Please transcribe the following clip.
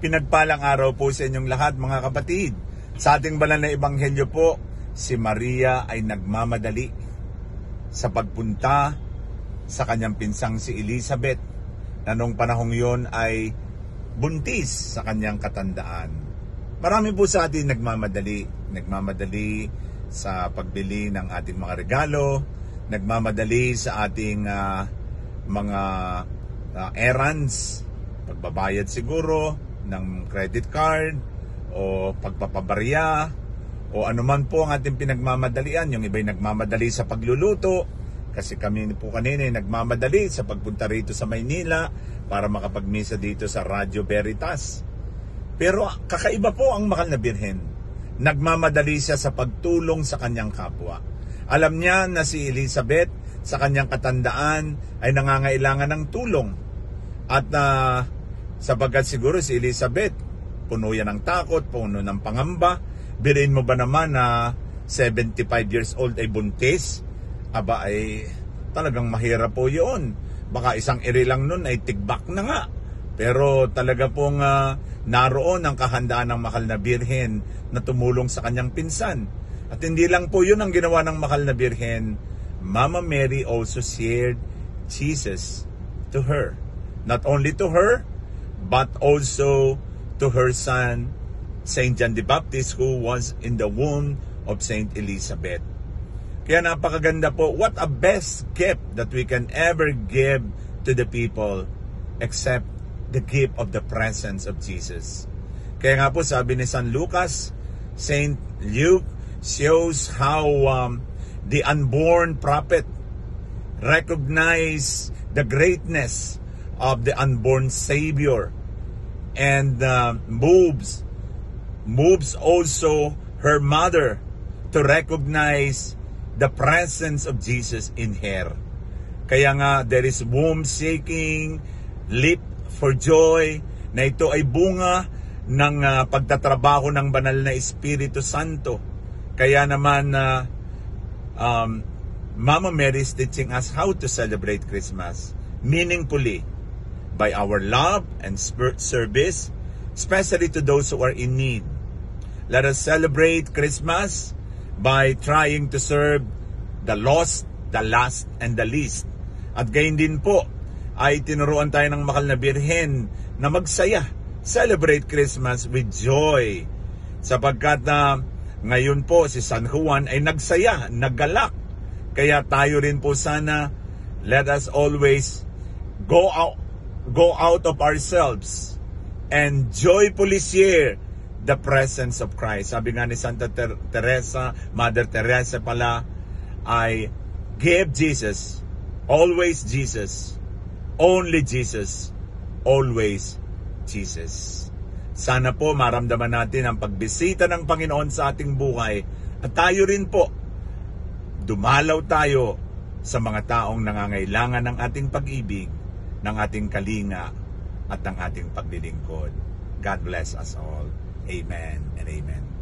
Pinagpalang araw po sa inyong lahat mga kapatid. Sa ating banal na ebanghelyo po, si Maria ay nagmamadali sa pagpunta sa kanyang pinsang si Elizabeth na noong panahong yon ay buntis sa kanyang katandaan. Marami po sa atin nagmamadali sa pagbili ng ating mga regalo, nagmamadali sa ating mga errands, pagbabayad siguro ng credit card o pagpapabarya o anuman po ang ating pinagmamadalian. Yung iba'y nagmamadali sa pagluluto kasi kami po kanina nagmamadali sa pagpunta rito sa Maynila para makapagmisa dito sa Radio Veritas. Pero kakaiba po ang Mahal na Birhen. Nagmamadali siya sa pagtulong sa kanyang kapwa. Alam niya na si Elizabeth sa kanyang katandaan ay nangangailangan ng tulong. At sapagkat siguro si Elizabeth, puno yan ng takot, puno ng pangamba. Bilin mo ba naman na 75 years old ay buntis? Aba ay talagang mahirap po yun. Baka isang iri lang nun ay tigbak na nga. Pero talaga pong naroon ang kahandaan ng Mahal na Birhen na tumulong sa kanyang pinsan. At hindi lang po yun ang ginawa ng Mahal na Birhen. Mama Mary also shared Jesus to her. Not only to her, but also to her son, Saint John the Baptist, who was in the womb of Saint Elizabeth. Kaya napakaganda po. What a best gift that we can ever give to the people except the gift of the presence of Jesus. Kaya nga po sabi ni San Lucas, Saint Luke shows how the unborn prophet recognized the greatness of the unborn Savior and moves also her mother to recognize the presence of Jesus in her. Kaya nga there is womb shaking, leap for joy, na ito ay bunga ng pagtatrabaho ng banal na Espiritu Santo. Kaya naman Mama Mary is teaching us how to celebrate Christmas meaningfully by our love and service, especially to those who are in need. Let us celebrate Christmas by trying to serve the lost, the last, and the least. At gayon din po, ay tinuruan tayo ng Mahal na Birhen na magsaya. Celebrate Christmas with joy. Sapagkat ngayon po si San Juan ay nagsaya, naggalak. Kaya tayo rin po sana, let us always go out of ourselves and joyfully share the presence of Christ. Sabi nga ni Santa Teresa, Mother Teresa pala, ay give Jesus, always Jesus, only Jesus, always Jesus. Sana po maramdaman natin ang pagbisita ng Panginoon sa ating buhay at tayo rin po, dumalaw tayo sa mga taong nangangailangan ng ating pag-ibig, ng ating kalinga at ng ating paglilingkod. God bless us all. Amen and amen.